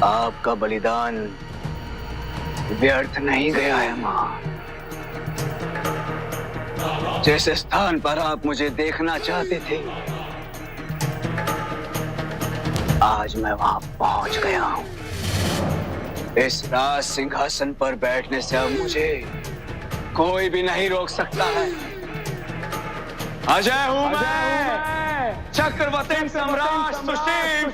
आपका बलिदान व्यर्थ नहीं गया है मां। जिस स्थान पर आप मुझे देखना चाहते थे, आज मैं वहां पहुंच गया हूं। इस राज सिंहासन पर बैठने से अब मुझे कोई भी नहीं रोक सकता है। अजय हूं मैं, चक्रवर्ती सम्राट सुशील।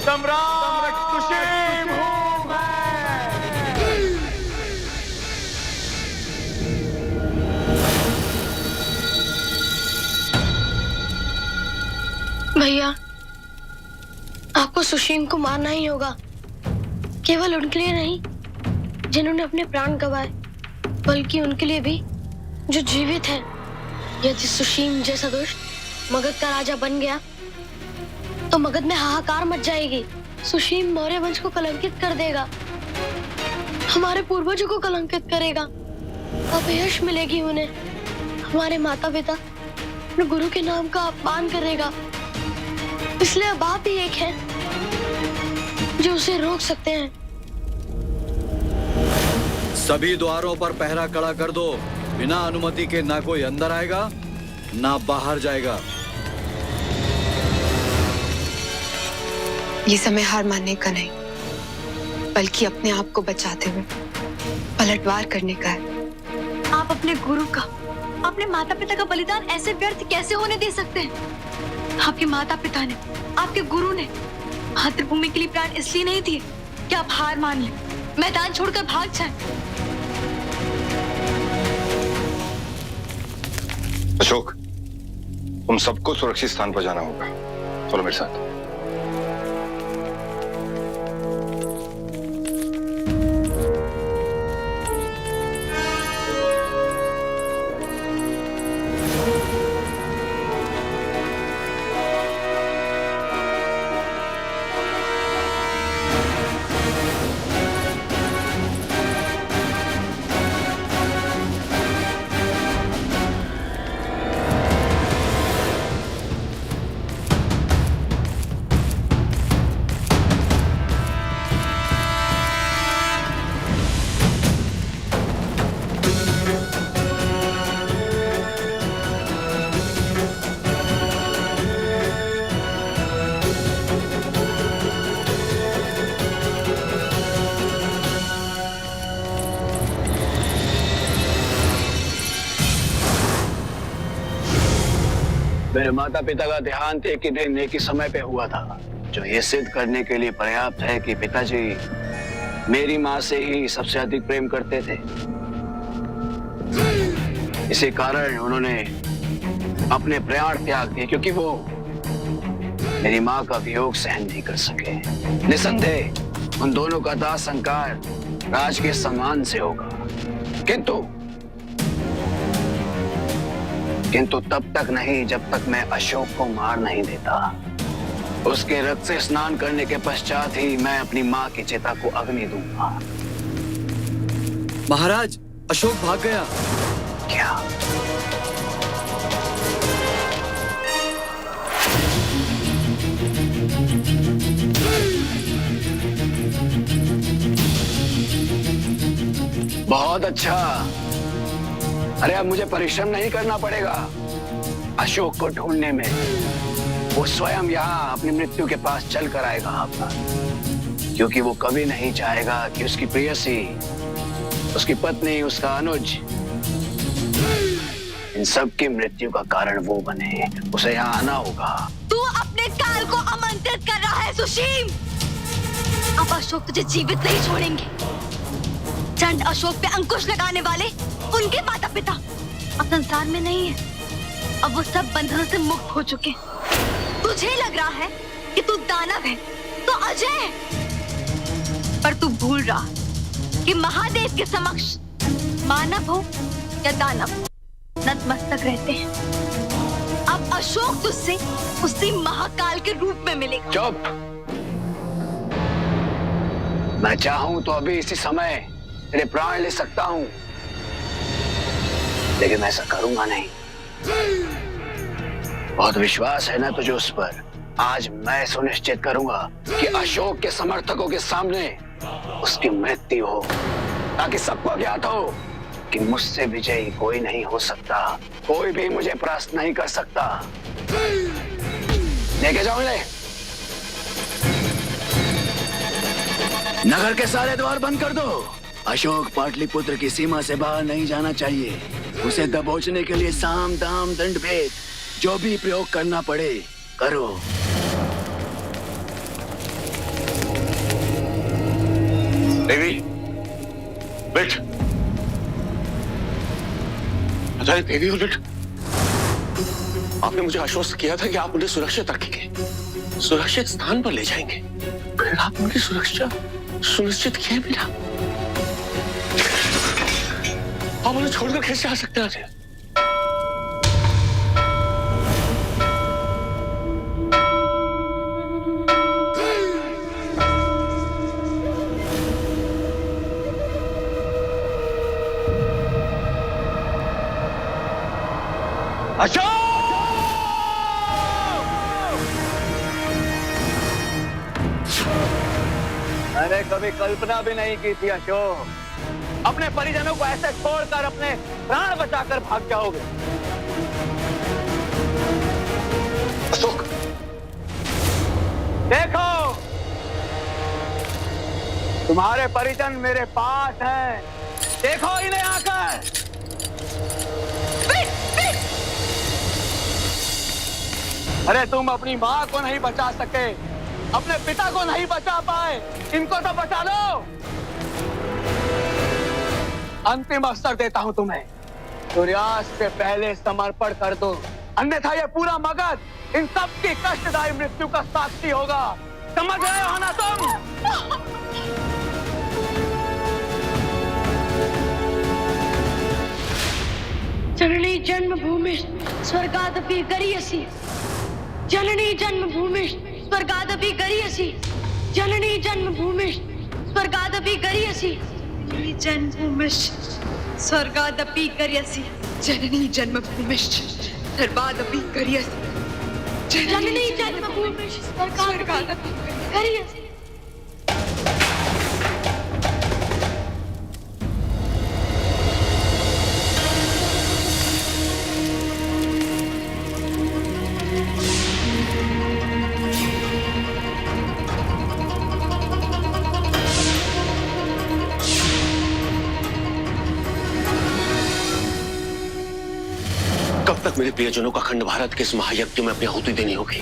सम्राट सुशील हूं मैं। भैया, आपको सुशील को मारना ही होगा। केवल उनके लिए नहीं जिन्होंने अपने प्राण गंवाए, बल्कि उनके लिए भी जो जीवित हैं। यदि सुशील जैसा दुष्ट मगध का राजा बन गया तो मगध में हाहाकार मच जाएगी। सुशील मौर्य वंश को कलंकित कर देगा, हमारे पूर्वजों को कलंकित करेगा। अपयश मिलेगी उन्हें। हमारे माता पिता अपने गुरु के नाम का अपमान करेगा। इसलिए अब आप ही एक हैं जो उसे रोक सकते हैं। सभी द्वारों पर पहरा कड़ा कर दो। बिना अनुमति के ना कोई अंदर आएगा ना बाहर जाएगा। ये समय हार मानने का नहीं, बल्कि अपने आप को बचाते हुए पलटवार करने का है। आप अपने गुरु का, अपने माता पिता का बलिदान ऐसे व्यर्थ कैसे होने दे सकते हैं? आपके माता पिता ने, आपके गुरु ने मातृभूमि के लिए प्राण इसलिए नहीं दिए कि आप हार मान लें, मैदान छोड़कर भाग जाएं। अशोक, तुम सबको सुरक्षित स्थान पर जाना होगा। चलो मेरे साथ। मेरे माता पिता का देहांत एक ही दिन एक ही समय पे हुआ था, जो ये सिद्ध करने के लिए पर्याप्त है कि पिताजी मेरी माँ से ही सबसे अधिक प्रेम करते थे। इसी कारण उन्होंने अपने प्राण त्याग दिए, क्योंकि वो मेरी माँ का वियोग सहन नहीं कर सके। निसंदेह उन दोनों का दाह संस्कार राज के सम्मान से होगा, किंतु तब तक नहीं जब तक मैं अशोक को मार नहीं देता। उसके रक्त से स्नान करने के पश्चात ही मैं अपनी माँ की चिता को अग्नि दूंगा। महाराज, अशोक भाग गया। क्या? बहुत अच्छा। अरे अब मुझे परिश्रम नहीं करना पड़ेगा अशोक को ढूंढने में। वो स्वयं यहाँ अपनी मृत्यु के पास चल कर आएगा आपका, क्योंकि वो कभी नहीं चाहेगा कि उसकी प्रेयसी, उसकी पत्नी, उसका अनुज, इन सब की मृत्यु का कारण वो बने। उसे यहाँ आना होगा। तू अपने काल को आमंत्रित कर रहा है सुशील। अब अशोक तुझे जीवित नहीं छोड़ेंगे। चंड अशोक पे अंकुश लगाने वाले उनके माता पिता अब संसार में नहीं है। अब वो सब बंधनों से मुक्त हो चुके। तुझे लग रहा है कि तू दानव है, तो अजय है, पर तू भूल रहा कि महादेव के समक्ष मानव हो या दानव नतमस्तक रहते हैं। अब अशोक तुझसे उसी महाकाल के रूप में मिलेगा। चुप। मैं चाहूं तो अभी इसी समय तेरे प्राण ले सकता हूं, लेकिन मैं ऐसा करूंगा नहीं। बहुत विश्वास है ना तुझे उस पर। आज मैं सुनिश्चित करूंगा कि अशोक के समर्थकों के सामने उसकी मृत्यु हो, ताकि सबको ज्ञात हो कि मुझसे विजयी कोई नहीं हो सकता, कोई भी मुझे परास्त नहीं कर सकता। लेके जाओ इन्हें। नगर के सारे द्वार बंद कर दो। अशोक पाटलिपुत्र की सीमा से बाहर नहीं जाना चाहिए। उसे दबोचने के लिए साम दाम दंड भेद जो भी प्रयोग करना पड़े करो। देवी, बैठ। अरे देवी उलट, आपने मुझे आश्वस्त किया था कि आप मुझे सुरक्षित रखेंगे, सुरक्षित स्थान पर ले जाएंगे। फिर आप मेरी सुरक्षा सुनिश्चित किए बिना आप मुझे छोड़कर कैसे आ सकते हैं? मैंने कभी कल्पना भी नहीं की थी अशोक, अपने परिजनों को ऐसे छोड़कर अपने प्राण बचाकर भाग जाओगे। अशोक, देखो, तुम्हारे परिजन मेरे पास हैं। देखो इन्हें आकर। अरे तुम अपनी माँ को नहीं बचा सके, अपने पिता को नहीं बचा पाए, इनको तो बचा लो। अंतिम अवसर देता हूं तुम्हें, सूर्यास्त से पहले समर्पण कर दो, अन्यथा ये पूरा मगध इन सब की कष्टदायी मृत्यु का साक्षी होगा। समझ रहे हो ना तुम? जननी जन्मभूमि स्वर्गादपि गरीयसी, जननी जन्मभूमि स्वर्गादपि गरीयसी, जननी जन्मभूमि स्वर्गादपि गरीयसी, जननी जन्मभूमि स्वर्गादपि गरीयसी, जननी जन्मभूमि स्वर्गादपि गरीयसी, जननी जन्मभूमि स्वर्गादपि गरीयसी। कब तक मेरे प्रियजनों का अखंड भारत के इस महायज्ञ में अपनी आहुति देनी होगी?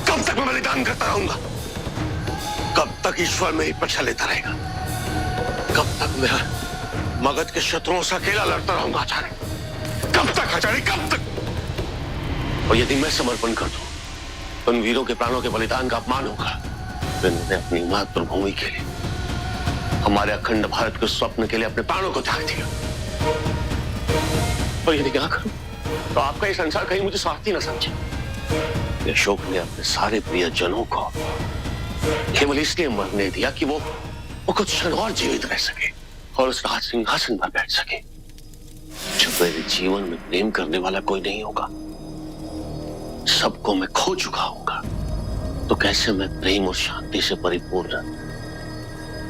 कब तक मैं बलिदान करता रहूंगा? कब तक ईश्वर मेरी परीक्षा लेता रहेगा? कब तक मैं मगध के शत्रुओं से अकेला लड़ता रहूंगा आचार्य? कब तक आचार्य, कब तक? और यदि मैं समर्पण कर दूं तो उन वीरों के प्राणों के बलिदान का अपमान होगा। फिर मैंने अपनी मातृभूमि के लिए, हमारे अखंड भारत के स्वप्न के लिए अपने प्राणों को त्याग दिया। और यदि क्या करूं तो आपका ये संसार कहीं मुझे स्वार्थी न समझे। अशोक ने अपने सारे प्रियजनों को केवल इसलिए मरने दिया कि वो कुछ क्षण और जीवित रह सके और उस राज सिंहासन पर बैठ सके। जब मेरे जीवन में प्रेम करने वाला कोई नहीं होगा, सबको मैं खो चुका होगा, तो कैसे मैं प्रेम और शांति से परिपूर्ण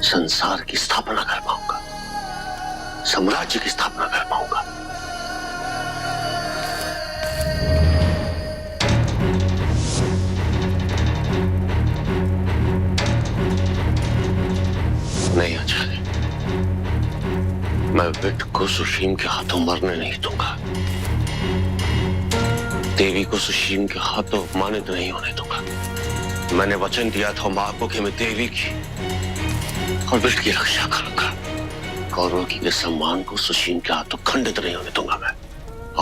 संसार की स्थापना कर पाऊंगा, साम्राज्य की स्थापना कर पाऊंगा? नहीं आचार्य, मैं विट को सुशीम के हाथों मरने नहीं दूंगा। देवी को सुशीम के हाथों अपमानित नहीं होने दूंगा। मैंने वचन दिया था मां को कि मैं देवी की और विट की रक्षा करूंगा। कौरवों के सम्मान को सुशीम के हाथों खंडित नहीं होने दूंगा। मैं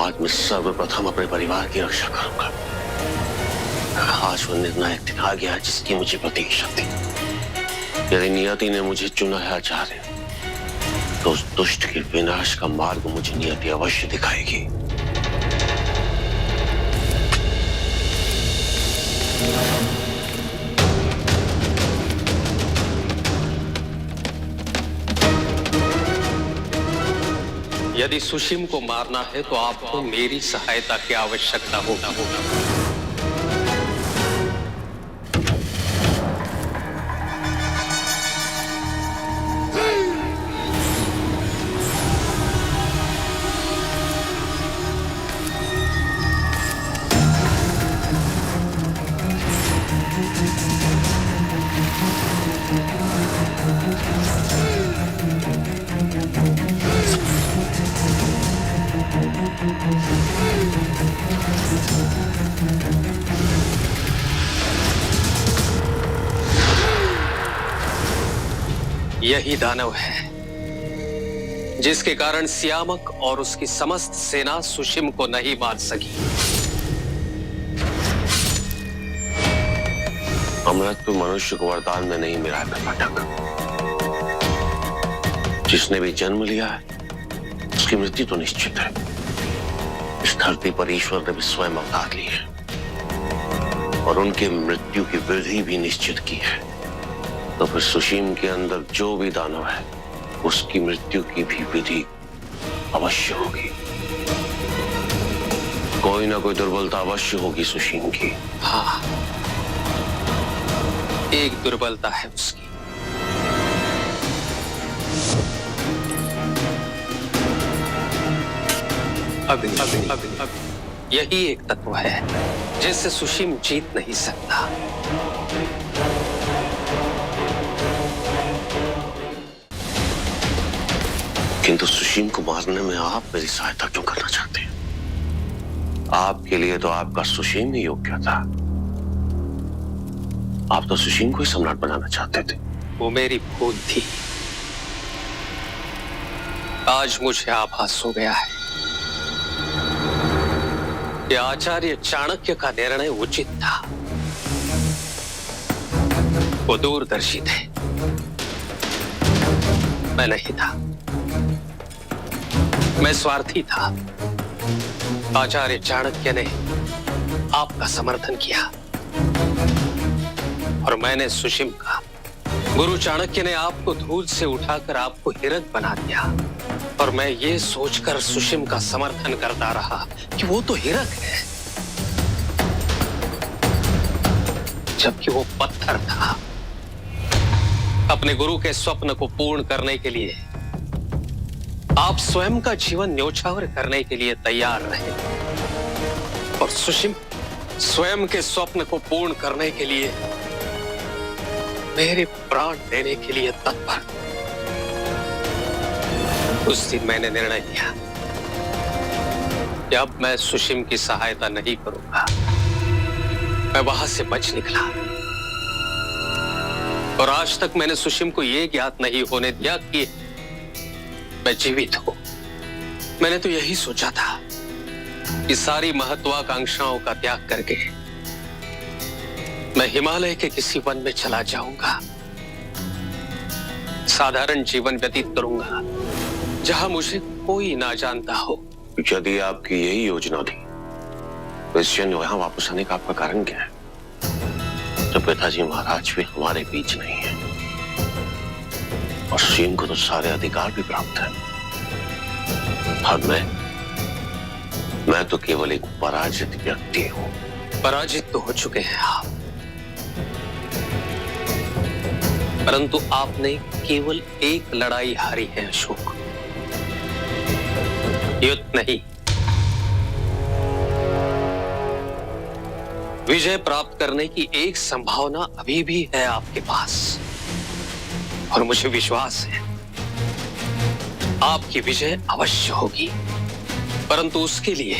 आज मैं सर्वप्रथम अपने परिवार की रक्षा करूंगा। आज वो निर्णायक दिन आ गया जिसकी मुझे प्रतीक्षा थी। यदि नियति ने मुझे चुना है आचार्य, तो उस दुष्ट के विनाश का मार्ग मुझे नियति अवश्य दिखाएगी। यदि सुशीम को मारना है तो आपको मेरी सहायता की आवश्यकता होगा। यही दानव है जिसके कारण सियामक और उसकी समस्त सेना सुशिम को नहीं मार सकी। अमृत्यु मनुष्य को वरदान में नहीं मिला है कर्नाटक। जिसने भी जन्म लिया है उसकी मृत्यु तो निश्चित है। इस धरती पर ईश्वर ने भी स्वयं अवतार लिए हैं और उनके मृत्यु की विधि भी निश्चित की है। तो फिर सुशीम के अंदर जो भी दानव है उसकी मृत्यु की भी विधि अवश्य होगी। कोई ना कोई दुर्बलता अवश्य होगी सुशीम की। हाँ, एक दुर्बलता है उसकी। अग्नि। यही एक तत्व है जिससे सुशीम जीत नहीं सकता। किंतु सुशीम को मारने में आप मेरी सहायता क्यों करना चाहते हैं? आपके लिए तो आपका सुशीम ही योग्य था। आप तो सुशीम को ही सम्राट बनाना चाहते थे। वो मेरी भूल थी। आज मुझे आभास हो गया है कि आचार्य चाणक्य का निर्णय उचित था। वो दूरदर्शी थे, मैं नहीं था। मैं स्वार्थी था। आचार्य चाणक्य ने आपका समर्थन किया और मैंने सुशीम का। गुरु चाणक्य ने आपको धूल से उठाकर आपको हिरक बना दिया और मैं ये सोचकर सुशीम का समर्थन करता रहा कि वो तो हिरक है, जबकि वो पत्थर था। अपने गुरु के स्वप्न को पूर्ण करने के लिए आप स्वयं का जीवन न्योछावर करने के लिए तैयार रहे और सुशीम स्वयं के स्वप्न को पूर्ण करने के लिए मेरे प्राण देने के लिए तत्पर। उस दिन मैंने निर्णय लिया कि अब मैं सुशीम की सहायता नहीं करूंगा। मैं वहां से बच निकला और आज तक मैंने सुशीम को यह ज्ञात नहीं होने दिया कि मैं जीवित हूं। मैंने तो यही सोचा था कि सारी महत्वाकांक्षाओं का त्याग करके मैं हिमालय के किसी वन में चला जाऊंगा। साधारण जीवन व्यतीत करूंगा जहां मुझे कोई ना जानता हो। यदि आपकी यही योजना थी तो इस क्षण यहां वापस आने का आपका कारण क्या है? तो पिताजी महाराज भी हमारे बीच नहीं है और सुशीम को तो सारे अधिकार भी प्राप्त है। और मैं तो केवल एक पराजित व्यक्ति हूं। पराजित तो हो चुके हैं आप, परंतु आपने केवल एक लड़ाई हारी है अशोक, युद्ध नहीं। विजय प्राप्त करने की एक संभावना अभी भी है आपके पास और मुझे विश्वास है आपकी विजय अवश्य होगी, परंतु उसके लिए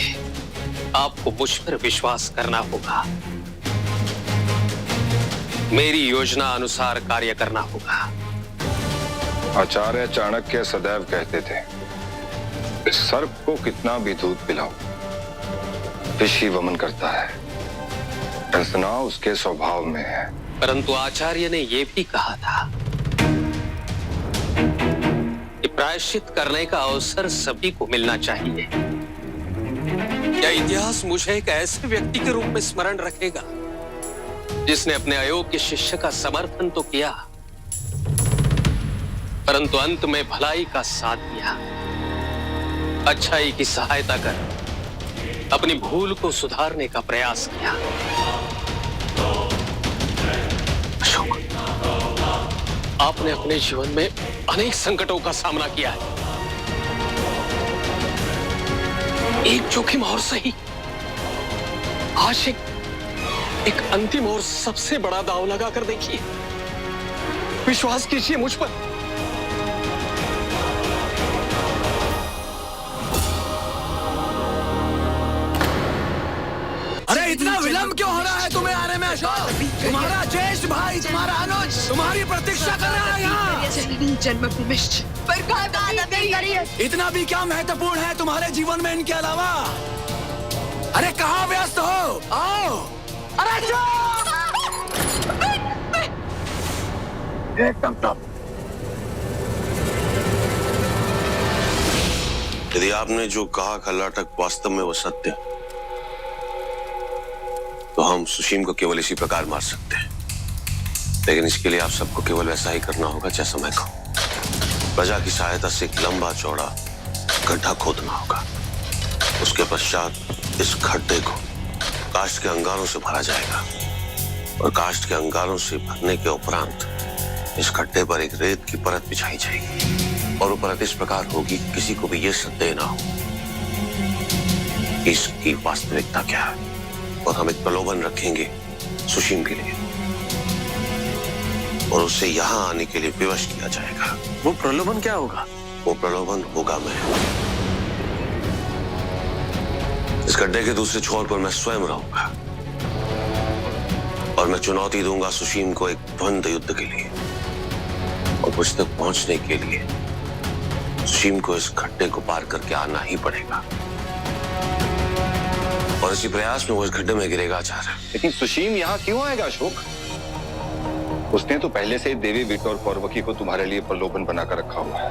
आपको मुझ पर विश्वास करना होगा। मेरी योजना अनुसार कार्य करना होगा। आचार्य चाणक्य सदैव कहते थे कि सर्प को कितना भी दूध पिलाओ विष ही वमन करता है। डसना उसके स्वभाव में है। परंतु आचार्य ने यह भी कहा था कि प्रायश्चित करने का अवसर सभी को मिलना चाहिए। क्या इतिहास मुझे एक ऐसे व्यक्ति के रूप में स्मरण रखेगा जिसने अपने अयोग्य शिष्य का समर्थन तो किया, परंतु अंत में भलाई का साथ दिया। अच्छाई की सहायता कर अपनी भूल को सुधारने का प्रयास किया। अशोक, आपने अपने जीवन में अनेक संकटों का सामना किया है। एक जोखिम और सही, आज एक अंतिम और सबसे बड़ा दांव लगा कर देखिए। विश्वास कीजिए मुझ पर। अरे इतना विलंब क्यों हो रहा है तुम्हें आने में अशोक? तुम्हारा ज्येष्ठ भाई, तुम्हारा अनुज तुम्हारी प्रतीक्षा कर रहा है यहाँ। इतना भी क्या महत्वपूर्ण है तुम्हारे जीवन में इनके अलावा? अरे कहाँ व्यस्त हो? आओ। अरे एकदम टॉप। यदि आपने जो कहा कर्नाटक वास्तव में वो सत्य, तो हम सुशीम को केवल इसी प्रकार मार सकते हैं। लेकिन इसके लिए आप सबको केवल वैसा ही करना होगा जैसा मैं कहूं। प्रजा की सहायता से एक लंबा चौड़ा गड्ढा खोदना होगा। उसके पश्चात इस गड्ढे को काष्ठ के अंगारों से भरा जाएगा और काष्ठ के अंगारों से भरने के उपरांत इस गड्ढे पर एक रेत की परत बिछाई जाएगी और वो परत इस प्रकार होगी कि किसी को भी ये संदेह ना हो कि इसकी वास्तविकता क्या है। और हम एक प्रलोभन रखेंगे सुशीम के लिए और उसे यहाँ आने के लिए विवश किया जाएगा। वो प्रलोभन क्या होगा? वो प्रलोभन होगा मैं। इस गड्ढे के दूसरे छोर पर मैं स्वयं रहूंगा और मैं चुनौती दूंगा सुशीम को एक द्वंद्व युद्ध के लिए। और मुझ तक पहुंचने के लिए सुशीम को इस गड्ढे को पार करके आना ही पड़ेगा और इसी प्रयास में वो इस गड्ढे में गिरेगा आचार्य। लेकिन सुशीम यहाँ क्यों आएगा अशोक? उसने तो पहले से ही देवी विट और कौरवकी को तुम्हारे लिए प्रलोभन बनाकर रखा हुआ है।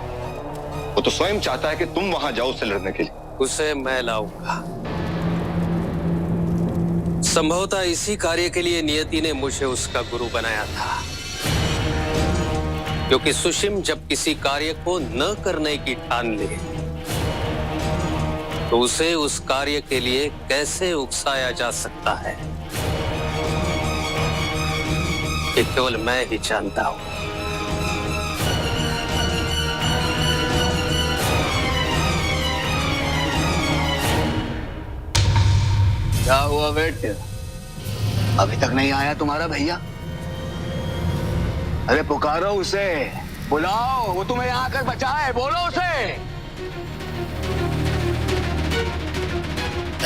वो तो स्वयं चाहता है कि तुम वहां जाओ उससे लड़ने के लिए। उसे मैं लाऊंगा। संभवतः इसी कार्य के लिए नियति ने मुझे उसका गुरु बनाया था, क्योंकि सुशीम जब किसी कार्य को न करने की ठान ले तो उसे उस कार्य के लिए कैसे उकसाया जा सकता है, ये केवल मैं ही जानता हूं। क्या हुआ बेटे? अभी तक नहीं आया तुम्हारा भैया? अरे पुकारो उसे, बुलाओ, वो तुम्हें यहाँ आकर बचाए, बोलो उसे।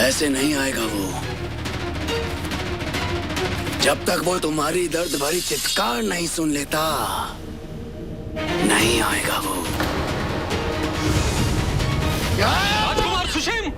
ऐसे नहीं आएगा वो, जब तक वो तुम्हारी दर्द भरी चित्कार नहीं सुन लेता, नहीं आएगा वो। राजकुमार Sushim!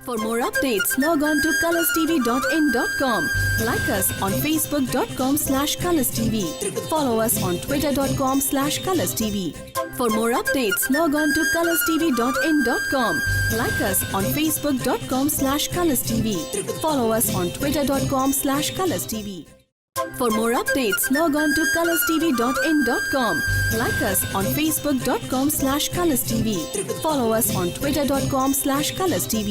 For more updates, log on to colorstv.in.com. Like us on facebook.com/colorstv. Follow us on twitter.com/colorstv. For more updates, log on to colorstv.in.com. Like us on facebook.com/colorstv. Follow us on twitter.com/colorstv. For more updates, log on to colorstv.in.com. Like us on facebook.com/colorstv. Follow us on twitter.com/colorstv.